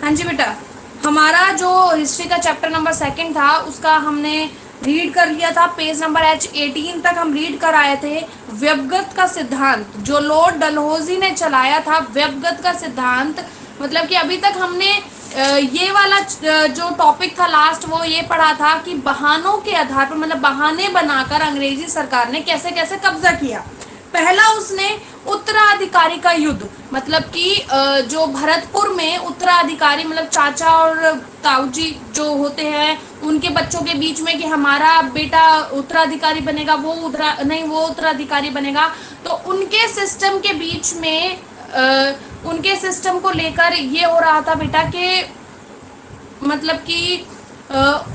हाँ जी बेटा, हमारा जो हिस्ट्री का चैप्टर नंबर 2 था उसका हमने रीड कर लिया था। पेज नंबर H18 तक हम रीड कर आए थे। व्यवगत का सिद्धांत जो लॉर्ड डलहौजी ने चलाया था, व्यवगत का सिद्धांत मतलब कि अभी तक हमने ये वाला जो टॉपिक था लास्ट, वो ये पढ़ा था कि बहानों के आधार पर, मतलब बहाने बनाकर अंग्रेजी सरकार ने कैसे कैसे कब्जा किया। पहला उसने उत्तराधिकारी का युद्ध, मतलब कि जो भरतपुर में उत्तराधिकारी मतलब चाचा और ताऊ जी जो होते हैं उनके बच्चों के बीच में कि हमारा बेटा उत्तराधिकारी बनेगा, वो उत्तराधिकारी बनेगा, तो उनके सिस्टम के बीच में उनके सिस्टम को लेकर ये हो रहा था बेटा कि मतलब कि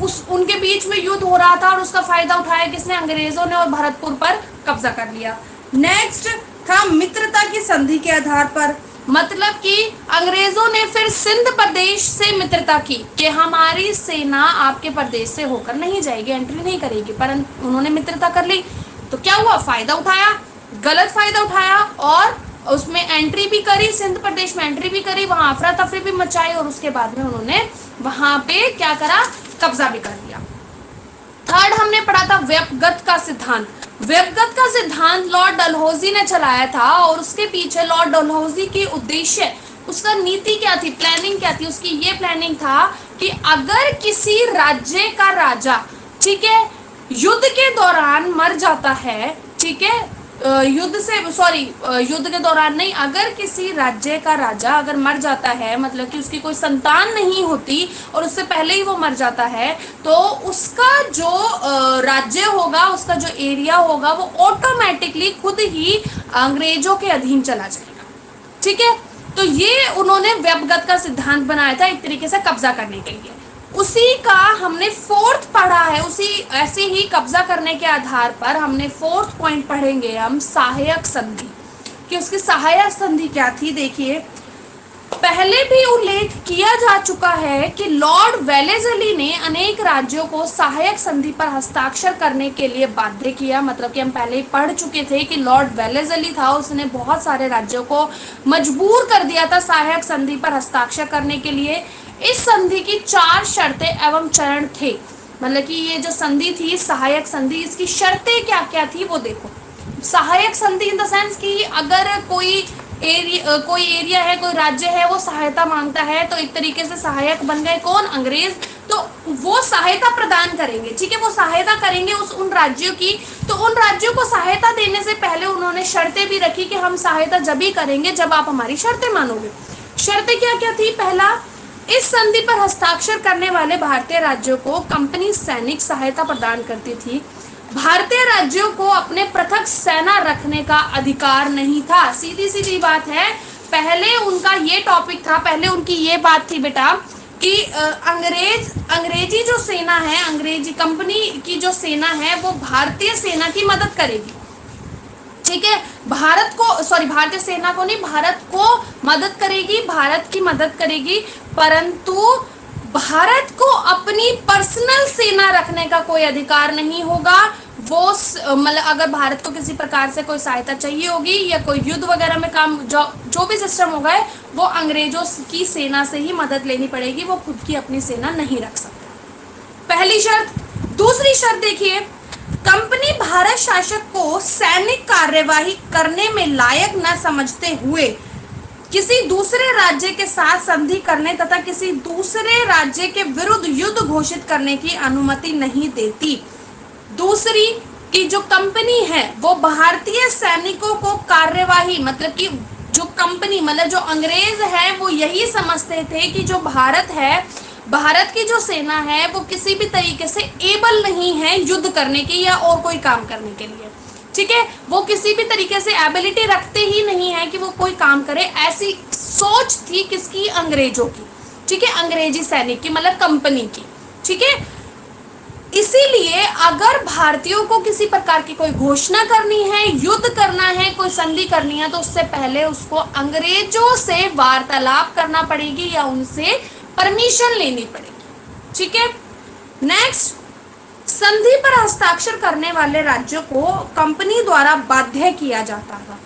उस उनके बीच में युद्ध हो रहा था और उसका फायदा उठाया किसने? अंग्रेजों ने, और भरतपुर पर कब्जा कर लिया। नेक्स्ट था मित्रता की संधि के आधार पर, मतलब कि अंग्रेजों ने फिर सिंध प्रदेश से मित्रता की कि हमारी सेना आपके प्रदेश से होकर नहीं जाएगी, एंट्री नहीं करेगी, परंतु उन्होंने मित्रता कर ली तो क्या हुआ? फायदा उठाया, गलत फायदा उठाया और उसमें एंट्री भी करी, सिंध प्रदेश में एंट्री भी करी, वहां अफरा तफरी भी मचाई और उसके बाद में उन्होंने वहां पे क्या करा? कब्जा भी कर लिया। थर्ड हमने पढ़ा था व्यवगत का सिद्धांत। व्यवगत का सिद्धांत लॉर्ड डलहौजी ने चलाया था और उसके पीछे लॉर्ड डलहौजी की उद्देश्य, उसका नीति क्या थी, प्लानिंग क्या थी? उसकी ये प्लानिंग था कि अगर किसी राज्य का राजा, ठीक है, युद्ध के दौरान मर जाता है, ठीक है, युद्ध के दौरान नहीं, अगर किसी राज्य का राजा अगर मर जाता है, मतलब कि उसकी कोई संतान नहीं होती और उससे पहले ही वो मर जाता है, तो उसका जो राज्य होगा, उसका जो एरिया होगा, वो ऑटोमेटिकली खुद ही अंग्रेजों के अधीन चला जाएगा। ठीक है, तो ये उन्होंने व्यवगत का सिद्धांत बनाया था एक तरीके से कब्जा करने के लिए। उसी का हमने फोर्थ पढ़ा है, उसी ऐसे ही कब्जा करने के आधार पर हमने फोर्थ पॉइंट पढ़ेंगे हम, सहायक संधि, कि उसकी सहायक संधि क्या थी। देखिए, पहले भी उल्लेख किया जा चुका है कि लॉर्ड वेलेस्ली ने अनेक राज्यों को सहायक संधि पर हस्ताक्षर करने के लिए बाध्य किया। मतलब कि हम पहले ही पढ़ चुके थे कि लॉर्ड वेलेस्ली था, उसने बहुत सारे राज्यों को मजबूर कर दिया था सहायक संधि पर हस्ताक्षर करने के लिए। इस संधि की 4 शर्तें एवं चरण थे। मतलब कि ये जो संधि थी सहायक संधि, इसकी शर्तें क्या क्या थी वो देखो। सहायक संधि इन द सेंस कि अगर कोई एरिया है, कोई राज्य है, वो सहायता मांगता है तो एक तरीके से सहायक बन गए कौन? अंग्रेज। तो वो सहायता प्रदान करेंगे, ठीक है, वो सहायता करेंगे उन राज्यों की। तो उन राज्यों को सहायता देने से पहले उन्होंने शर्तें भी रखी कि हम सहायता जब ही करेंगे जब आप हमारी शर्तें मानोगे। शर्तें क्या क्या थी? पहला, इस संधि पर हस्ताक्षर करने वाले भारतीय राज्यों को कंपनी सैनिक सहायता प्रदान करती थी। भारतीय राज्यों को अपने पृथक सेना रखने का अधिकार नहीं था। सीधी सीधी बात है, पहले उनका ये टॉपिक था, पहले उनकी ये बात थी बेटा कि अंग्रेजी जो सेना है, अंग्रेजी कंपनी की जो सेना है वो भारतीय सेना की मदद करेगी। ठीक है, भारतीय सेना को नहीं, भारत को मदद करेगी, भारत की मदद करेगी, परंतु भारत को अपनी पर्सनल सेना रखने का कोई अधिकार नहीं होगा। वो मतलब अगर भारत को किसी प्रकार से कोई सहायता चाहिए होगी या कोई युद्ध वगैरह में काम जो भी सिस्टम होगा, वो अंग्रेजों की सेना से ही मदद लेनी पड़ेगी, वो खुद की अपनी सेना नहीं रख सकता। पहली शर्त। दूसरी शर्त देखिए, कंपनी भारत शासक को सैनिक कार्यवाही करने में लायक न समझते हुए किसी दूसरे राज्य के साथ संधि करने तथा किसी दूसरे राज्य के विरुद्ध युद्ध घोषित करने की अनुमति नहीं देती। दूसरी कि जो कंपनी है वो भारतीय सैनिकों को कार्यवाही, मतलब कि जो कंपनी मतलब जो अंग्रेज है वो यही समझते थे कि जो भारत है, भारत की जो सेना है वो किसी भी तरीके से एबल नहीं है युद्ध करने की या और कोई काम करने के लिए। ठीक है, वो किसी भी तरीके से एबिलिटी रखते ही नहीं है कि वो कोई काम करे, ऐसी सोच थी किसकी? अंग्रेजों की। ठीक है, अंग्रेजी सैनिक की, मतलब कंपनी की। ठीक है, इसीलिए अगर भारतीयों को किसी प्रकार की कोई घोषणा करनी है, युद्ध करना है, कोई संधि करनी है, तो उससे पहले उसको अंग्रेजों से वार्तालाप करना पड़ेगी या उनसे परमिशन लेनी पड़ेगी। ठीक है, नेक्स्ट, संधि पर हस्ताक्षर करने वाले राज्यों को कंपनी द्वारा बाध्य किया जाता था।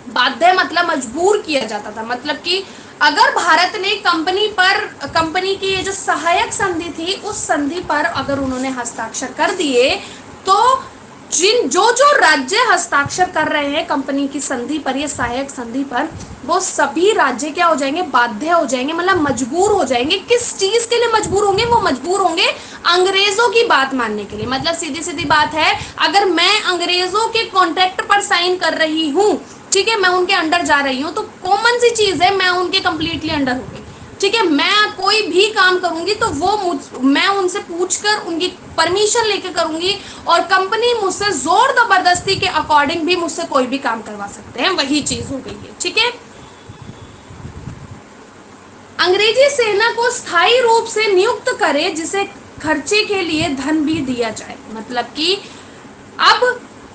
बाध्य मतलब मजबूर किया जाता था, मतलब कि अगर भारत ने कंपनी की ये जो सहायक संधि थी उस संधि पर अगर उन्होंने हस्ताक्षर कर दिए तो जो राज्य हस्ताक्षर कर रहे हैं कंपनी की संधि पर, ये सहायक संधि पर, वो सभी राज्य क्या हो जाएंगे, बाध्य हो जाएंगे, मतलब मजबूर हो जाएंगे। किस चीज के लिए मजबूर होंगे, वो मजबूर होंगे अंग्रेजों की बात मानने के लिए। मतलब सीधी सीधी बात है, अगर मैं अंग्रेजों के कॉन्ट्रैक्ट पर साइन कर रही हूँ, ठीक है, मैं उनके अंडर जा रही हूँ, तो कॉमन सी चीज है मैं उनके कंप्लीटली अंडर हो गई, ठीक है। मैं कोई भी काम करूंगी तो मैं उनसे पूछकर उनकी परमिशन लेके करूंगी, और कंपनी मुझसे जोर जबरदस्ती के अकॉर्डिंग भी मुझसे कोई भी काम करवा सकते हैं, वही चीज हो गई है, ठीक है। अंग्रेजी सेना को स्थायी रूप से नियुक्त करे जिसे खर्चे के लिए धन भी दिया जाए। मतलब कि अब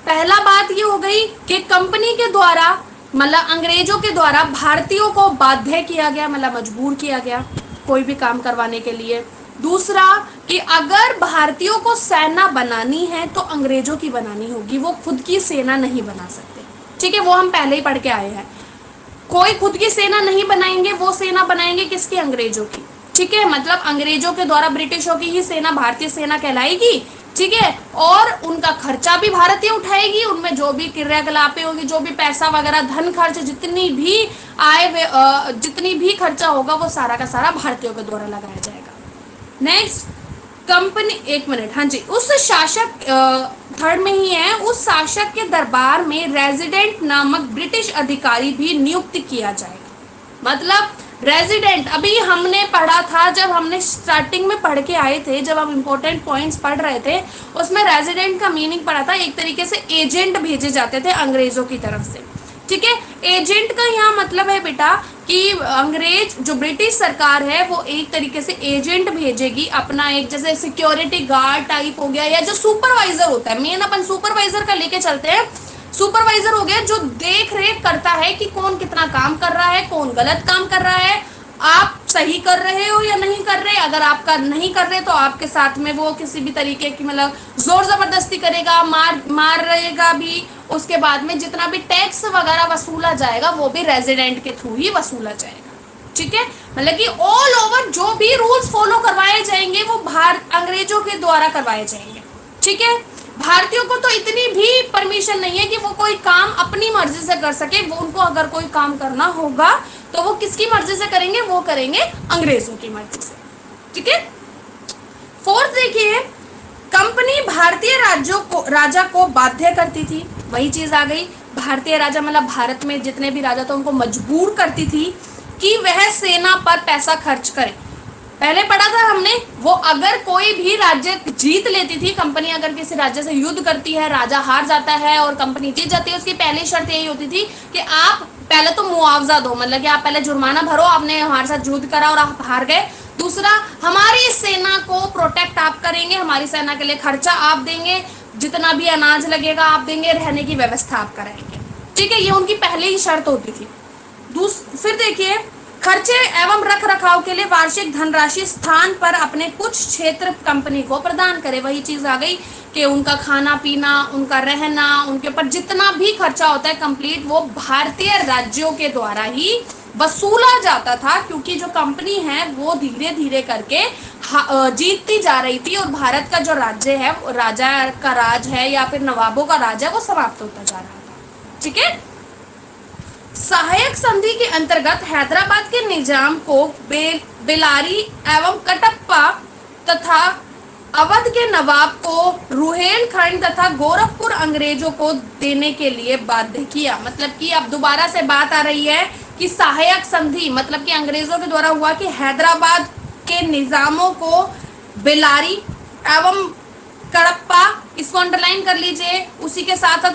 पहला बात ये हो गई कि कंपनी के द्वारा, मतलब अंग्रेजों के द्वारा भारतीयों को बाध्य किया गया, मतलब मजबूर किया गया कोई भी काम करवाने के लिए। दूसरा कि अगर भारतीयों को सेना बनानी है तो अंग्रेजों की बनानी होगी, वो खुद की सेना नहीं बना सकते, ठीक है, वो हम पहले ही पढ़ के आए हैं। कोई खुद की सेना नहीं बनाएंगे, वो सेना बनाएंगे किसकी, अंग्रेजों की, ठीक है। मतलब अंग्रेजों के द्वारा ब्रिटिशों की ही सेना भारतीय सेना कहलाएगी, ठीक है, और उनका खर्चा भी भारतीय उठाएगी, उनमें जो भी क्रियाकलापें होगी, जो भी पैसा वगैरह धन खर्च जितनी भी आय जितनी भी खर्चा होगा वो सारा का सारा भारतीयों के द्वारा लगाया जाएगा। नेक्स्ट कंपनी, एक मिनट, हाँ जी, उस शासक, थर्ड में ही है, उस शासक के दरबार में रेजिडेंट नामक ब्रिटिश अधिकारी भी नियुक्त किया जाएगा। मतलब रेजिडेंट, अभी हमने पढ़ा था, जब हमने स्टार्टिंग में पढ़ के आए थे, जब हम इंपॉर्टेंट पॉइंट्स पढ़ रहे थे, उसमें रेजिडेंट का मीनिंग पढ़ा था, एक तरीके से एजेंट भेजे जाते थे अंग्रेजों की तरफ से, ठीक है। एजेंट का यहाँ मतलब है बेटा कि अंग्रेज, जो ब्रिटिश सरकार है, वो एक तरीके से एजेंट भेजेगी अपना, एक जैसे सिक्योरिटी गार्ड टाइप हो गया, या जो सुपरवाइजर होता है, मेन अपन सुपरवाइजर का लेके चलते हैं। सुपरवाइजर हो गया जो देख रेख करता है कि कौन कितना काम कर रहा है, कौन गलत काम कर रहा है, आप सही कर रहे हो या नहीं कर रहे। अगर आपका नहीं कर रहे तो आपके साथ में वो किसी भी तरीके की, मतलब जोर जबरदस्ती करेगा, मार रहेगा भी। उसके बाद में जितना भी टैक्स वगैरह वसूला जाएगा वो भी रेजिडेंट के थ्रू ही वसूला जाएगा, ठीक है। मतलब कि ऑल ओवर जो भी रूल्स फॉलो करवाए जाएंगे वो अंग्रेजों के द्वारा करवाए जाएंगे, ठीक है। भारतीयों को तो इतनी भी परमिशन नहीं है कि वो कोई काम अपनी मर्जी से कर सके। वो उनको अगर कोई काम करना होगा तो वो किसकी मर्जी से करेंगे, वो करेंगे अंग्रेजों की मर्जी से, ठीक है। फोर्थ देखिए, कंपनी भारतीय राजा को बाध्य करती थी, वही चीज आ गई। भारतीय राजा मतलब भारत में जितने भी राजा थे उनको मजबूर करती थी कि वह सेना पर पैसा खर्च करे। पहले पढ़ा था हमने, वो अगर कोई भी राज्य जीत लेती थी, कंपनी अगर किसी राज्य से युद्ध करती है, राजा हार जाता है और कंपनी जीत जाती है, उसकी पहली शर्त यही होती थी कि आप पहले तो मुआवजा दो, मतलब कि आप पहले जुर्माना भरो, आपने हमारे साथ युद्ध करा और आप हार गए। दूसरा, हमारी सेना को प्रोटेक्ट आप करेंगे, हमारी सेना के लिए खर्चा आप देंगे, जितना भी अनाज लगेगा आप देंगे, रहने की व्यवस्था आप कराएंगे, ठीक है। ये उनकी पहले ही शर्त होती थी। फिर देखिए, खर्चे एवं रख रखाव के लिए वार्षिक धनराशि स्थान पर अपने कुछ क्षेत्र कंपनी को प्रदान करे। वही चीज आ गई कि उनका खाना पीना, उनका रहना, उनके ऊपर जितना भी खर्चा होता है कंप्लीट, वो भारतीय राज्यों के द्वारा ही वसूला जाता था, क्योंकि जो कंपनी है वो धीरे धीरे करके जीतती जा रही थी और भारत का जो राज्य है, राजा का राज है या फिर नवाबों का राज है, वो समाप्त होता जा रहा था, ठीक है। सहायक संधि के अंतर्गत हैदराबाद के निजाम को बेलारी एवं कटप्पा तथा अवध के नवाब को रुहेलखंड तथा गोरखपुर अंग्रेजों को देने के लिए बाध्य किया। मतलब कि अब दोबारा से बात आ रही है कि सहायक संधि मतलब कि अंग्रेजों के द्वारा हुआ कि हैदराबाद के निजामों को बेलारी एवं कड़प्पा, इसको अंडरलाइन कर लीजिए, उसी के साथ साथ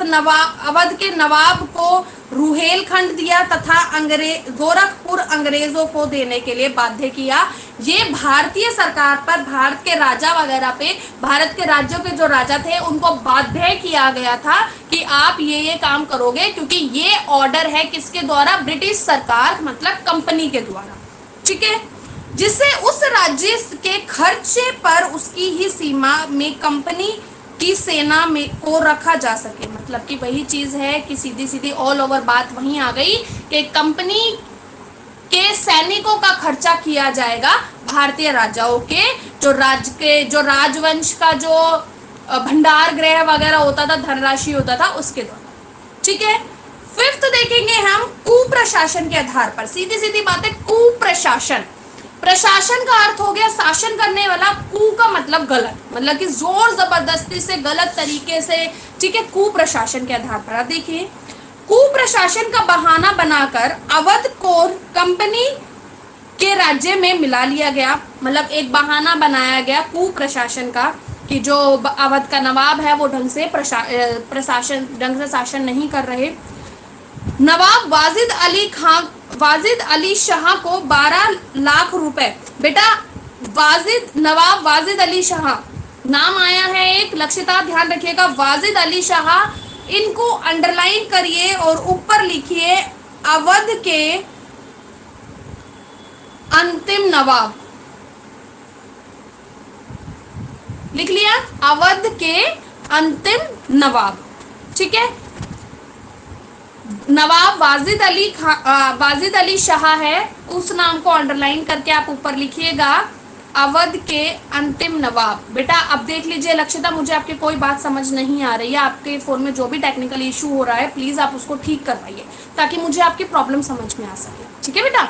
अवध के नवाब को रुहेलखंड दिया तथा गोरखपुर अंग्रेजों को देने के लिए बाध्य किया। ये भारतीय सरकार पर, भारत के राजा वगैरह पे, भारत के राज्यों के जो राजा थे उनको बाध्य किया गया था कि आप ये काम करोगे, क्योंकि ये ऑर्डर है किसके द्वारा, ब्रिटिश सरकार मतलब कंपनी के द्वारा, ठीक है। जिससे उस राज्य के खर्चे पर उसकी ही सीमा में कंपनी की सेना में को रखा जा सके। मतलब कि वही चीज है कि सीधी सीधी ऑल ओवर बात वहीं आ गई कि कंपनी के सैनिकों का खर्चा किया जाएगा भारतीय राजाओं के जो राजवंश का जो भंडार गृह वगैरह होता था, धनराशि होता था, उसके द्वारा। ठीक है। फिफ्थ देखेंगे हम कुप्रशासन के आधार पर। सीधी सीधी बात है, कुप्रशासन। प्रशासन का अर्थ हो गया शासन करने वाला, कु का मतलब गलत, मतलब कि जोर जबरदस्ती से गलत तरीके से। ठीक है, कुप्रशासन के आधार पर। अब देखिए, कुप्रशासन का बहाना बनाकर अवध को कंपनी के राज्य में मिला लिया गया। मतलब एक बहाना बनाया गया कुप्रशासन का कि जो अवध का नवाब है वो ढंग से शासन नहीं कर रहे। नवाब वाजिद अली शाह को 12 लाख रुपए। बेटा नवाब वाजिद अली शाह नाम आया है एक, लक्षिता ध्यान रखिएगा, वाजिद अली शाह। इनको अंडरलाइन करिए और ऊपर लिखिए अवध के अंतिम नवाब। लिख लिया, अवध के अंतिम नवाब। ठीक है, नवाब वाजिद अली शाह है, उस नाम को अंडरलाइन करके आप ऊपर लिखिएगा अवध के अंतिम नवाब। बेटा अब देख लीजिए लक्षिता, मुझे आपकी कोई बात समझ नहीं आ रही है, आपके फोन में जो भी टेक्निकल इशू हो रहा है प्लीज आप उसको ठीक करवाइए ताकि मुझे आपकी प्रॉब्लम समझ में आ सके। ठीक है बेटा,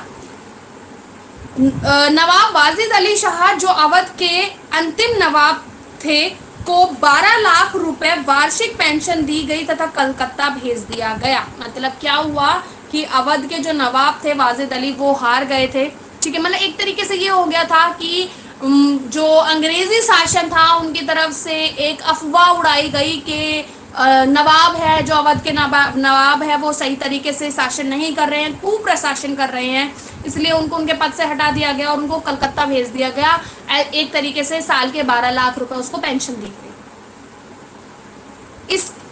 नवाब वाजिद अली शाह जो अवध के अंतिम नवाब थे को 12 लाख रुपए वार्षिक पेंशन दी गई तथा कलकत्ता भेज दिया गया। मतलब क्या हुआ कि अवध के जो नवाब थे वाजिद अली वो हार गए थे। ठीक है, मतलब एक तरीके से ये हो गया था कि जो अंग्रेजी शासन था उनकी तरफ से एक अफवाह उड़ाई गई कि नवाब है, जो अवध के नवाब है वो सही तरीके से शासन नहीं कर रहे हैं, कुप्रशासन कर रहे हैं, इसलिए उनको उनके पद से हटा दिया गया और उनको कलकत्ता भेज दिया गया। एक तरीके से साल के 12 लाख रुपए उसको पेंशन दी गई।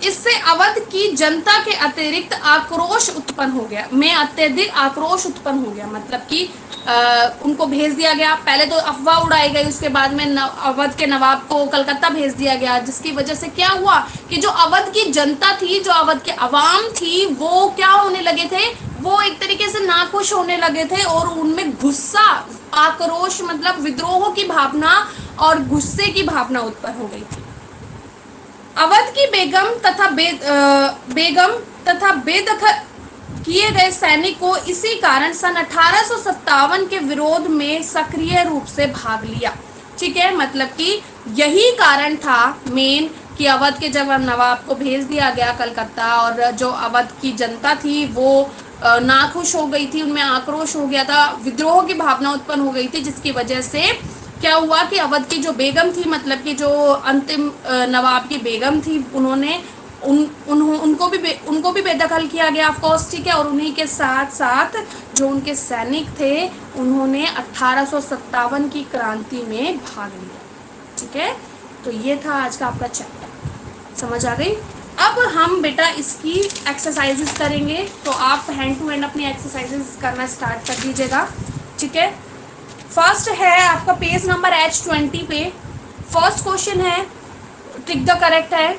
इससे अवध की जनता के अतिरिक्त आक्रोश उत्पन्न हो गया, अत्यधिक आक्रोश उत्पन्न हो गया। मतलब कि उनको भेज दिया गया, पहले तो अफवाह उड़ाई गई, उसके बाद में अवध के नवाब को कलकत्ता भेज दिया गया, जिसकी वजह से क्या हुआ कि जो अवध की जनता थी, जो अवध के अवाम थी, वो क्या होने लगे थे, वो एक तरीके से नाखुश होने लगे थे और उनमें गुस्सा, आक्रोश मतलब विद्रोह की भावना और गुस्से की भावना उत्पन्न हो गई थी। अवध की बेगम तथा बेदखल किए गए सैनिक को इसी कारण सन 1857 के विरोध में सक्रिय रूप से भाग लिया। ठीक है, मतलब कि यही कारण था मेन कि अवध के जब नवाब को भेज दिया गया कलकत्ता और जो अवध की जनता थी वो नाखुश हो गई थी, उनमें आक्रोश हो गया था, विद्रोह की भावना उत्पन्न हो गई थी, जिसकी वजह से क्या हुआ कि अवध की जो बेगम थी, मतलब कि जो अंतिम नवाब की बेगम थी, उनको भी बेदखल किया गया ऑफ कोर्स। ठीक है, और उन्हीं के साथ साथ जो उनके सैनिक थे उन्होंने 1857 की क्रांति में भाग लिया। ठीक है, तो ये था आज का आपका चैप्टर, समझ आ गई। अब हम बेटा इसकी एक्सरसाइजेस करेंगे, तो आप हैंड टू हैंड अपनी एक्सरसाइजेस करना स्टार्ट कर दीजिएगा। ठीक है, फर्स्ट है आपका पेज नंबर H20 पे। फर्स्ट क्वेश्चन है टिक द करेक्ट है।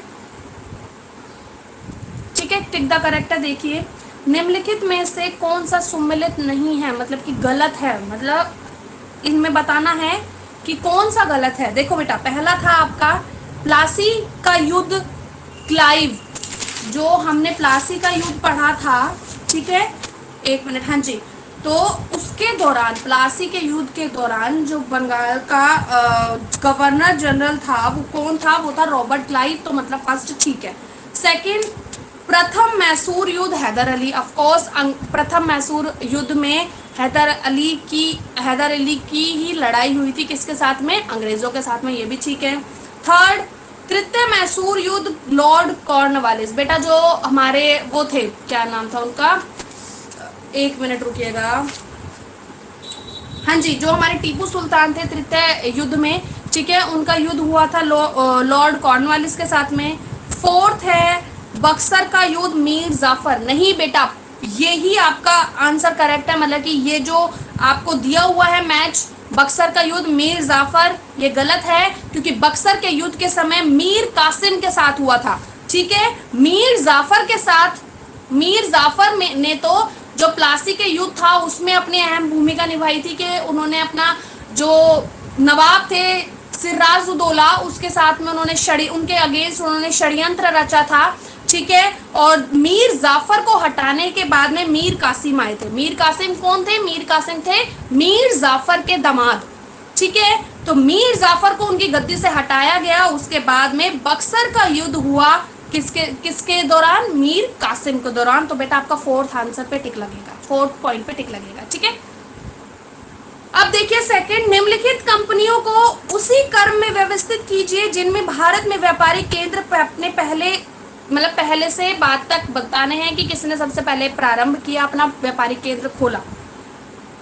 ठीक है, टिक द करेक्ट है। देखिए, निम्नलिखित में से कौन सा सुमेलित नहीं है, मतलब कि गलत है, मतलब इनमें बताना है कि कौन सा गलत है। देखो बेटा, पहला था आपका प्लासी का युद्ध, क्लाइव, जो हमने प्लासी का युद्ध पढ़ा था। ठीक है, एक मिनट, हाँ जी, तो उसके दौरान, प्लासी के युद्ध के दौरान जो बंगाल का गवर्नर जनरल था वो कौन था, वो था रॉबर्ट क्लाइव, तो मतलब फर्स्ट ठीक है। सेकंड, प्रथम मैसूर युद्ध, हैदर अली, ऑफ कोर्स प्रथम मैसूर युद्ध में हैदर अली की ही लड़ाई हुई थी, किसके साथ में, अंग्रेजों के साथ में, ये भी ठीक है। थर्ड, तृतीय मैसूर युद्ध, लॉर्ड कॉर्नवालिस, बेटा जो हमारे वो थे, क्या नाम था उनका, एक मिनट रुकिएगा, हाँ जी, जो हमारे टीपू सुल्तान थे तृतीय युद्ध में। ठीक है, उनका युद्ध हुआ था लॉर्ड कॉर्नवालिस के साथ में। फोर्थ है बक्सर का युद्ध, मीर जाफर, नहीं बेटा यही आपका आंसर करेक्ट है, मतलब कि ये जो आपको दिया हुआ है मैच, बक्सर का युद्ध मीर जाफर, ये गलत है, क्योंकि बक्सर के युद्ध के समय मीर कासिम के साथ हुआ था। ठीक है, मीर जाफर ने तो जो प्लासी के युद्ध था उसमें अपनी अहम भूमिका निभाई थी कि उन्होंने अपना जो नवाब थे सिराजुद्दौला उसके साथ में उनके अगेंस्ट उन्होंने षड्यंत्र रचा था, ठीक है। और मीर जाफर को हटाने के बाद में मीर कासिम आए थे। मीर कासिम कौन थे? मीर कासिम थे मीर जाफर के दामाद, ठीक है। तो मीर जाफर को उनकी गद्दी से हटाया गया। उसके बाद में बक्सर का युद्ध हुआ किसके दौरान? मीर कासिम के दौरान। तो बेटा आपका फोर्थ आंसर पे टिक लगेगा, फोर्थ पॉइंट पे टिक लगेगा, ठीक है। अब देखिए सेकंड, निम्नलिखित कंपनियों को उसी क्रम में व्यवस्थित कीजिए जिनमें भारत में व्यापारिक केंद्र अपने पहले से बाद तक बताने हैं कि किसने सबसे पहले प्रारंभ किया, अपना व्यापारिक केंद्र खोला।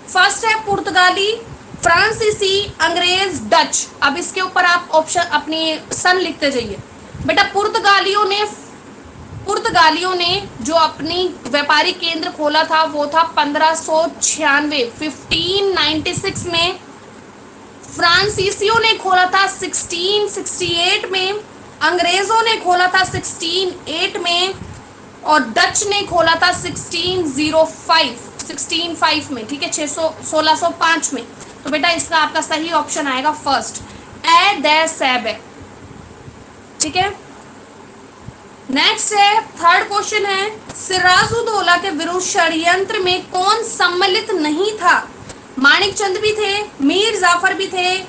फर्स्ट है पुर्तगाली, फ्रांसीसी, अंग्रेज, डच। अब इसके ऊपर आप ऑप्शन अपनी सन लिखते जाइए। बेटा पुर्तगालियों ने जो अपनी व्यापारिक केंद्र खोला था वो था 1596 में। फ्रांसीसियों ने खोला था 1668 में, अंग्रेजों ने खोला था 1608 में और डच ने खोला था 1605 में, ठीक है, 1605 में। तो बेटा इसका आपका सही ऑप्शन आएगा फर्स्ट, ए दे सैब, ठीक है। नेक्स्ट है थर्ड क्वेश्चन है, सिराजुद्दौला के विरुद्ध षड्यंत्र में कौन सम्मिलित नहीं था? माणिक चंद भी थे, मीर जाफर भी थे,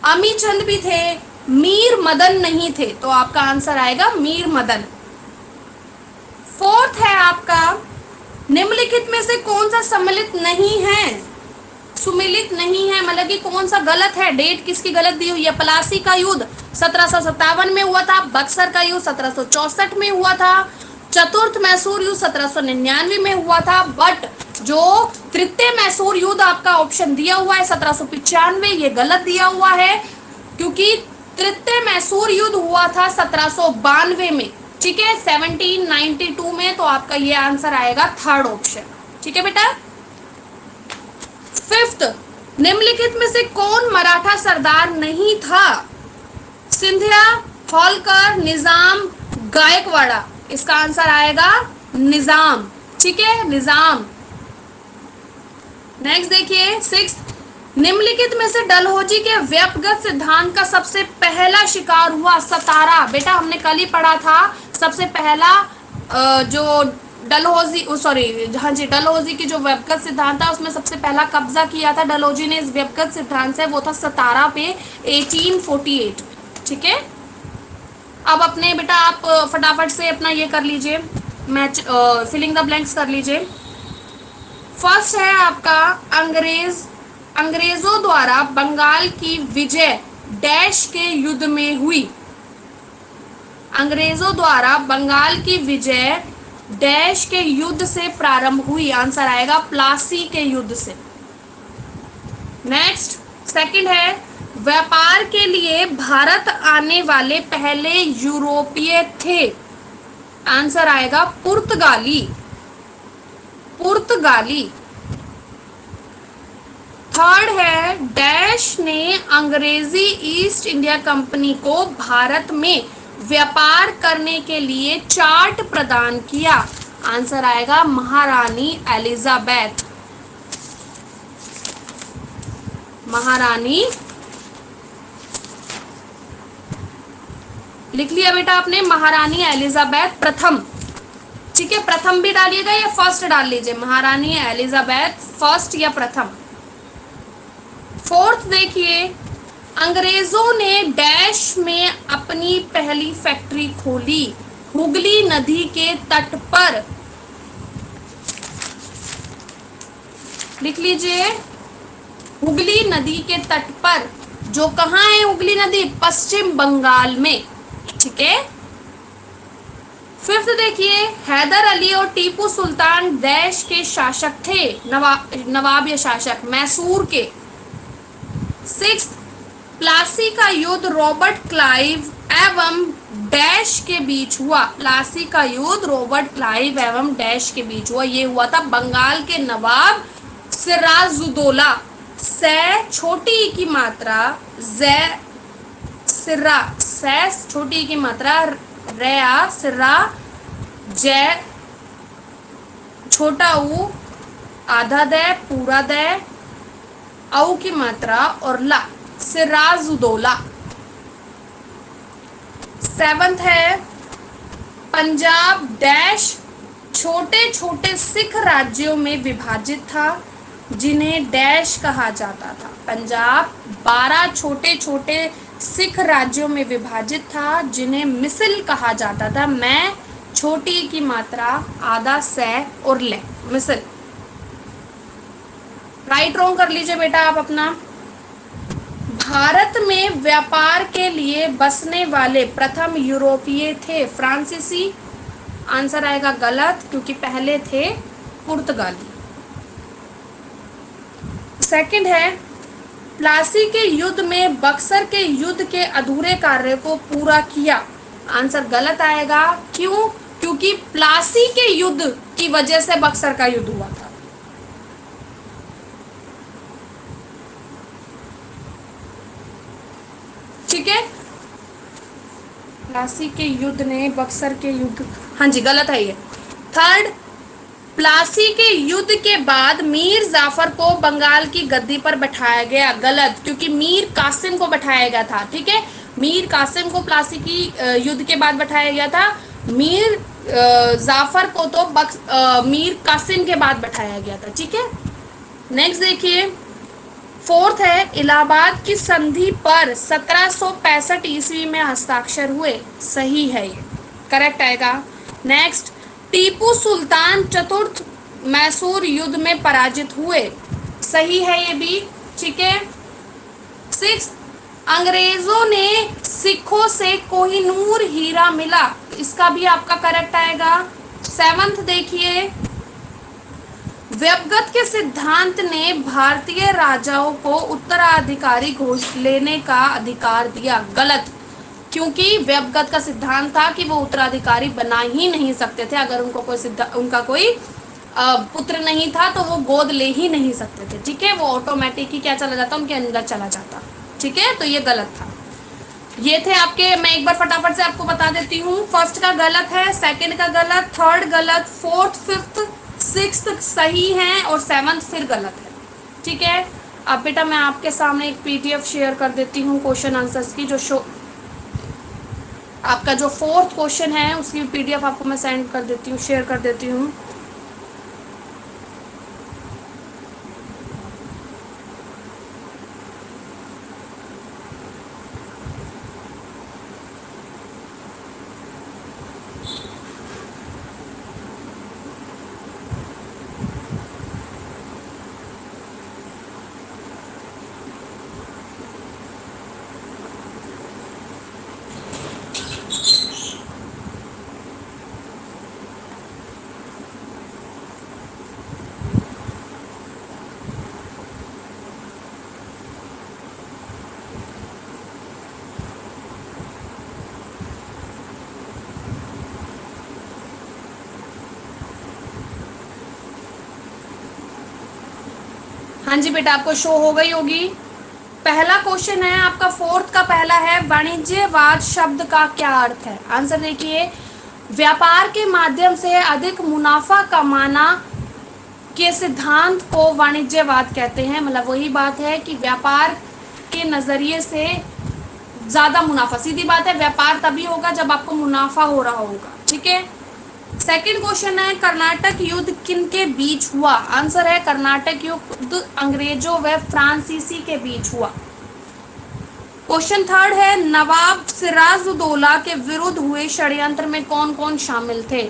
अमी चंद भी थे, मीर मदन नहीं थे। तो आपका आंसर आएगा मीर मदन। फोर्थ है आपका, निम्नलिखित में से कौन सा सम्मिलित नहीं है? सुमिलित नहीं है मतलब कि कौन सा गलत है? डेट किसकी गलत दी हुई है? प्लासी का युद्ध 1757 में हुआ था, बक्सर का युद्ध 1764 में हुआ था, चतुर्थ मैसूर युद्ध 1799 में हुआ था। बट जो तृतीय मैसूर युद्ध आपका ऑप्शन दिया हुआ है 1795, ये गलत दिया हुआ है क्योंकि तृतीय मैसूर युद्ध हुआ था 1792 में, ठीक है, 1792 में। तो आपका ये आंसर आएगा थर्ड ऑप्शन, ठीक है बेटा। फिफ्थ, निम्नलिखित में से कौन मराठा सरदार नहीं था? सिंधिया, होलकर, निजाम, गायकवाड़ा। इसका आंसर आएगा निजाम, ठीक है, निजाम। नेक्स्ट देखिए सिक्स्थ, निम्नलिखित में से डलहौजी के व्यक्तिगत सिद्धांत का सबसे पहला शिकार हुआ? सतारा। बेटा हमने कल ही पढ़ा था सबसे पहला जो डलहौजी डलहौजी की जो व्यक्तिगत सिद्धांत था उसमें सबसे पहला कब्जा किया था डलहौजी ने इस व्यक्तिगत सिद्धांत से, वो था सतारा पे 1848, ठीक है। अब अपने बेटा आप फटाफट से अपना ये कर लीजिए, मैच फिलिंग द ब्लैंक्स कर लीजिए। फर्स्ट है आपका, अंग्रेजों द्वारा बंगाल की विजय डैश के युद्ध में हुई। अंग्रेजों द्वारा बंगाल की विजय डैश के युद्ध से प्रारंभ हुई। आंसर आएगा प्लासी के युद्ध से। नेक्स्ट सेकंड है, व्यापार के लिए भारत आने वाले पहले यूरोपीय थे। आंसर आएगा पुर्तगाली। थर्ड है, डैश ने अंग्रेजी ईस्ट इंडिया कंपनी को भारत में व्यापार करने के लिए चार्ट प्रदान किया। आंसर आएगा महारानी एलिजाबेथ। महारानी लिख लिया बेटा आपने, महारानी एलिजाबेथ प्रथम, ठीक है। प्रथम भी डालिएगा या फर्स्ट डाल लीजिए, महारानी एलिजाबेथ फर्स्ट या प्रथम। फोर्थ देखिए, अंग्रेजों ने डैश में अपनी पहली फैक्ट्री खोली? हुगली नदी के तट पर। लिख लीजिए, हुगली नदी के तट पर। जो कहाँ है हुगली नदी? पश्चिम बंगाल में, ठीक है। फिफ्थ देखिए, हैदर अली और टीपू सुल्तान देश के शासक थे, नवाब या शासक, मैसूर के। सिक्स, प्लासी का युद्ध रॉबर्ट क्लाइव एवं डैश के बीच हुआ। प्लासी का युद्ध रॉबर्ट क्लाइव एवं डैश के बीच हुआ। ये हुआ था बंगाल के नवाब सिराजुद्दौला। से छोटी की मात्रा, जे सिरा, से छोटी की मात्रा, रेया सिरा, जय छोटा ऊ, आधा द, पूरा द, औ की मात्रा और ला, सिराजुदौला। 7th है पंजाब डैश छोटे छोटे सिख राज्यों में विभाजित था जिन्हें डैश कहा जाता था। पंजाब 12 छोटे छोटे सिख राज्यों में विभाजित था जिन्हें मिसिल कहा जाता था। मैं छोटी की मात्रा आधा से और ले, मिसिल। राइट रॉन्ग कर लीजिए बेटा आप अपना। भारत में व्यापार के लिए बसने वाले प्रथम यूरोपीय थे फ्रांसीसी। आंसर आएगा गलत, क्योंकि पहले थे पुर्तगाली। सेकंड है प्लासी के युद्ध में बक्सर के युद्ध के अधूरे कार्य को पूरा किया। आंसर गलत आएगा। क्यों? क्योंकि प्लासी के युद्ध की वजह से बक्सर का युद्ध हुआ था। ठीक है, प्लासी के युद्ध ने बक्सर के युद्ध, हाँ जी गलत है ये। थर्ड, प्लासी के युद्ध के बाद मीर जाफर को बंगाल की गद्दी पर बैठाया गया। गलत, क्योंकि मीर कासिम को बैठाया गया था। ठीक है, मीर कासिम को प्लासी की युद्ध के बाद बैठाया गया था। मीर जाफर को तो मीर कासिम के बाद बैठाया गया था। ठीक है, नेक्स्ट देखिए। फोर्थ है इलाहाबाद की संधि पर 1765 ईस्वी में हस्ताक्षर हुए। सही है, ये करेक्ट आएगा। नेक्स्ट, टीपू सुल्तान चतुर्थ मैसूर युद्ध में पराजित हुए। सही है ये भी। ठीक है। 6, अंग्रेजों ने सिखों से कोहिनूर हीरा मिला। इसका भी आपका करेक्ट आएगा। 7th देखिए, व्यपगत के सिद्धांत ने भारतीय राजाओं को उत्तराधिकारी घोषित लेने का अधिकार दिया। गलत, क्योंकि व्यपगत का सिद्धांत था कि वो उत्तराधिकारी बना ही नहीं सकते थे। अगर उनका कोई पुत्र नहीं था तो वो गोद ले ही नहीं सकते थे। ठीक है, वो ऑटोमेटिक ही क्या चला जाता, उनके अंदर चला जाता। ठीक है, तो ये गलत था। ये थे आपके, मैं एक बार फटाफट से आपको बता देती हूँ। फर्स्ट का गलत है, सेकंड का गलत, थर्ड गलत, फोर्थ, फिफ्थ, 6th सही है और 7th फिर गलत है। ठीक है, अब बेटा मैं आपके सामने एक PDF शेयर कर देती हूँ क्वेश्चन आंसर्स की। जो आपका जो 4th क्वेश्चन है उसकी PDF आपको मैं सेंड कर देती हूँ, शेयर कर देती हूँ। हाँ जी बेटा, आपको शो हो गई होगी। पहला क्वेश्चन है आपका 4th का पहला है, वाणिज्यवाद शब्द का क्या अर्थ है। आंसर देखिए, व्यापार के माध्यम से अधिक मुनाफा कमाना के सिद्धांत को वाणिज्यवाद कहते हैं। मतलब वही बात है कि व्यापार के नजरिए से ज्यादा मुनाफा। सीधी बात है, व्यापार तभी होगा जब आपको मुनाफा हो रहा होगा। ठीक है। सेकंड क्वेश्चन है, कर्नाटक युद्ध किनके बीच हुआ। आंसर है कर्नाटक युद्ध अंग्रेजों व फ्रांसीसी के बीच हुआ। क्वेश्चन थर्ड है, नवाब सिराजुद्दौला के विरुद्ध हुए षड्यंत्र में कौन कौन शामिल थे।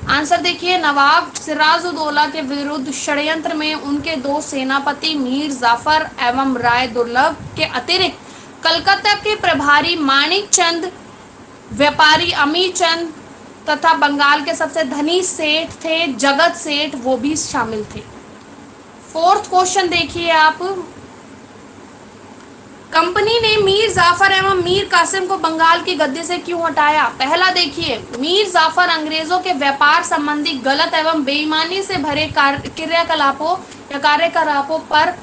आंसर देखिए, नवाब सिराजुद्दौला के विरुद्ध षड्यंत्र में उनके 2 सेनापति मीर जाफर एवं राय दुर्लभ के अतिरिक्त कलकत्ता के प्रभारी माणिक चंद, व्यापारी अमीर चंद तथा बंगाल के सबसे धनी सेठ थे जगत सेठ, वो भी शामिल थे। फोर्थ क्वेश्चन देखिए आप, कंपनी ने मीर जाफर एवं मीर कासिम को बंगाल की गद्दी से क्यों हटाया। पहला देखिए, मीर जाफर अंग्रेजों के व्यापार संबंधी गलत एवं बेईमानी से भरे क्रियाकलापों या कार्यकलापों पर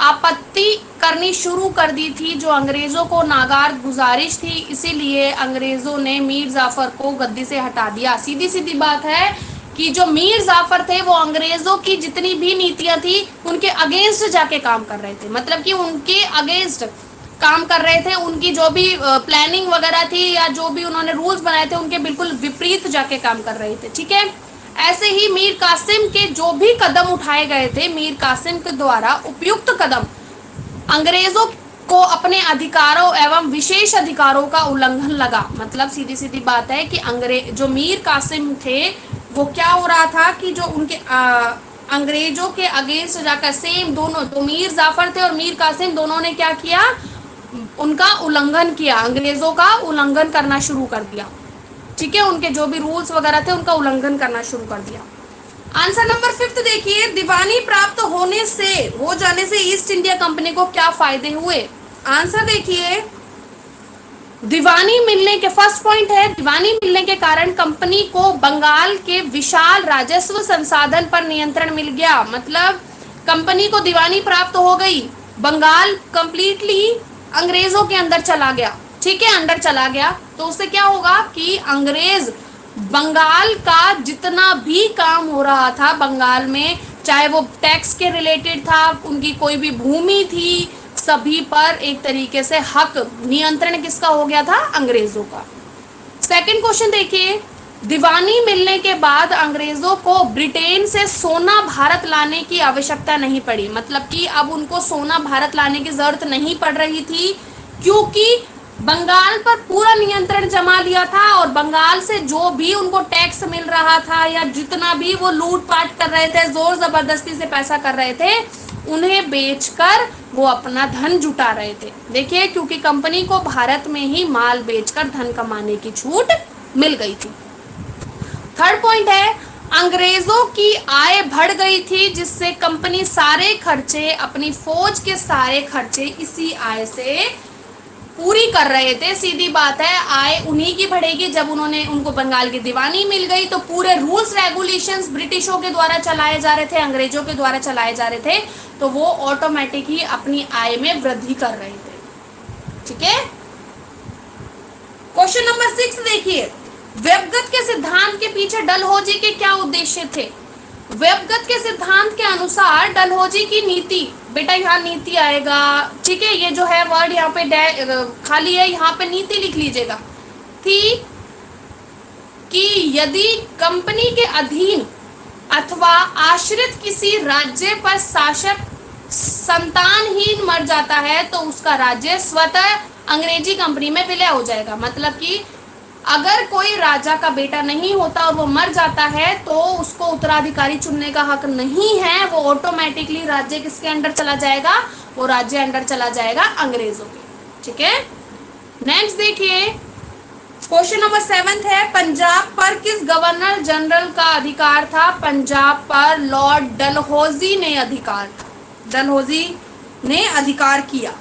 आपत्ति करनी शुरू कर दी थी जो अंग्रेजों को नागार गुजारिश थी। इसीलिए अंग्रेजों ने मीर जाफर को गद्दी से हटा दिया। सीधी सीधी बात है, कि जो मीर जाफर थे वो अंग्रेजों की जितनी भी नीतियां थी उनके अगेंस्ट जाके काम कर रहे थे, मतलब कि उनके अगेंस्ट काम कर रहे थे, उनकी जो भी प्लानिंग वगैरह थी या जो भी उन्होंने रूल्स बनाए थे उनके बिल्कुल विपरीत जाके काम कर रहे थे। ठीक है, ऐसे ही मीर कासिम के जो भी कदम उठाए गए थे, मीर कासिम के द्वारा उपयुक्त कदम अंग्रेजों को अपने अधिकारों एवं विशेष अधिकारों का उल्लंघन लगा। मतलब सीधी सीधी बात है कि जो मीर कासिम थे वो क्या हो रहा था कि जो उनके अंग्रेजों के अगेंस्ट जाकर सेम दोनों, तो मीर जाफर थे और मीर कासिम दोनों ने क्या किया, उनका उल्लंघन किया, अंग्रेजों का उल्लंघन करना शुरू कर दिया। ठीक है, उनके जो भी रूल्स वगैरह थे उनका उल्लंघन करना शुरू कर दिया। आंसर नंबर 5 देखिए, दीवानी प्राप्त हो जाने से ईस्ट इंडिया कंपनी को क्या फायदे हुए। आंसर देखिए, दीवानी मिलने के फर्स्ट पॉइंट है, दीवानी मिलने के कारण कंपनी को बंगाल के विशाल राजस्व संसाधन पर नियंत्रण मिल गया। मतलब कंपनी को दीवानी प्राप्त हो गई, बंगाल कंप्लीटली अंग्रेजों के अंदर चला गया। ठीक है, अंदर चला गया तो उससे क्या होगा कि अंग्रेज बंगाल का जितना भी काम हो रहा था बंगाल में, चाहे वो टैक्स के रिलेटेड था, उनकी कोई भी भूमि थी, सभी पर एक तरीके से हक, नियंत्रण किसका हो गया था, अंग्रेजों का। सेकंड क्वेश्चन देखिए, दीवानी मिलने के बाद अंग्रेजों को ब्रिटेन से सोना भारत लाने की आवश्यकता नहीं पड़ी। मतलब कि अब उनको सोना भारत लाने की जरूरत नहीं पड़ रही थी, क्योंकि बंगाल पर पूरा नियंत्रण जमा लिया था और बंगाल से जो भी उनको टैक्स मिल रहा था या जितना भी वो लूटपाट कर रहे थे, जोर जबरदस्ती से पैसा कर रहे थे, उन्हें बेचकर वो अपना धन जुटा रहे थे। देखिए, क्योंकि कंपनी को भारत में ही माल बेचकर धन कमाने की छूट मिल गई थी। थर्ड पॉइंट है, अंग्रेजों की आय बढ़ गई थी, जिससे कंपनी सारे खर्चे, अपनी फौज के सारे खर्चे इसी आय से पूरी कर रहे थे। सीधी बात है, आय उन्हीं की बढ़ेगी जब उनको बंगाल की दीवानी मिल गई, तो पूरे रूल्स रेगुलेशंस ब्रिटिशों के द्वारा चलाए जा रहे थे, अंग्रेजों के द्वारा चलाए जा रहे थे, तो वो ऑटोमेटिक ही अपनी आय में वृद्धि कर रहे थे। ठीक है, क्वेश्चन नंबर 6 देखिए, वेबगत के सिद्धांत के पीछे डलहौजी के क्या उद्देश्य थे। वेबगत के सिद्धांत के अनुसार डलहौजी की नीति, बेटा यहाँ नीति आएगा। ठीक है, ये जो है वर्ड यहाँ पे खाली है, यहाँ पे नीति लिख लीजिएगा। थी कि यदि कंपनी के अधीन अथवा आश्रित किसी राज्य पर शासक संतानहीन मर जाता है तो उसका राज्य स्वतः अंग्रेजी कंपनी में विलय हो जाएगा। मतलब कि अगर कोई राजा का बेटा नहीं होता और वो मर जाता है तो उसको उत्तराधिकारी चुनने का हक नहीं है, वो ऑटोमेटिकली राज्य किसके अंडर चला जाएगा, वो राज्य अंडर चला जाएगा अंग्रेजों के। ठीक है, नेक्स्ट देखिए, क्वेश्चन नंबर 7 है, पंजाब पर किस गवर्नर जनरल का अधिकार था। पंजाब पर लॉर्ड डलहौजी ने अधिकार था, डलहौजी ने अधिकार किया।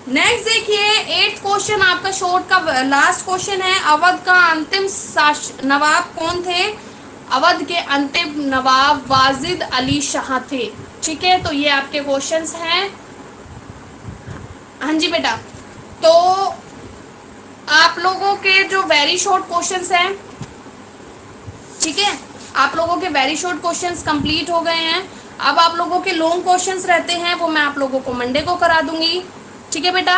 नेक्स्ट देखिए, 8th क्वेश्चन आपका शॉर्ट का लास्ट क्वेश्चन है, अवध का अंतिम नवाब कौन थे। अवध के अंतिम नवाब वाजिद अली शाह थे। ठीक है, तो ये आपके क्वेश्चंस हैं। हाँ जी बेटा, तो आप लोगों के जो वेरी शॉर्ट क्वेश्चंस हैं, ठीक है, आप लोगों के वेरी शॉर्ट क्वेश्चंस कंप्लीट हो गए हैं। अब आप लोगों के लॉन्ग क्वेश्चंस रहते हैं, वो मैं आप लोगों को मंडे को करा दूंगी। ठीक है बेटा,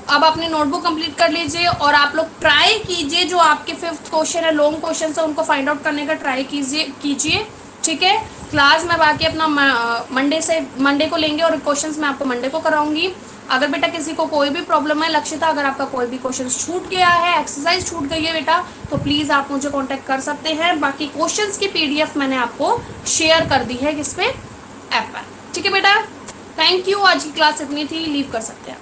अब अपनी नोटबुक कंप्लीट कर लीजिए और आप लोग ट्राई कीजिए, जो आपके 5th क्वेश्चन है, लॉन्ग क्वेश्चन है, उनको फाइंड आउट करने का ट्राई कीजिए। ठीक है, क्लास में बाकी अपना मंडे को लेंगे और क्वेश्चंस मैं आपको मंडे को कराऊंगी। अगर बेटा किसी को कोई भी प्रॉब्लम है, लक्षिता अगर आपका कोई भी क्वेश्चन छूट गया है, एक्सरसाइज छूट गई है बेटा, तो प्लीज़ आप मुझे कॉन्टेक्ट कर सकते हैं। बाकी क्वेश्चंस की PDF मैंने आपको शेयर कर दी है किस पे, ऐप पर। ठीक है बेटा, थैंक यू। आज की क्लास इतनी थी, लीव कर सकते हैं।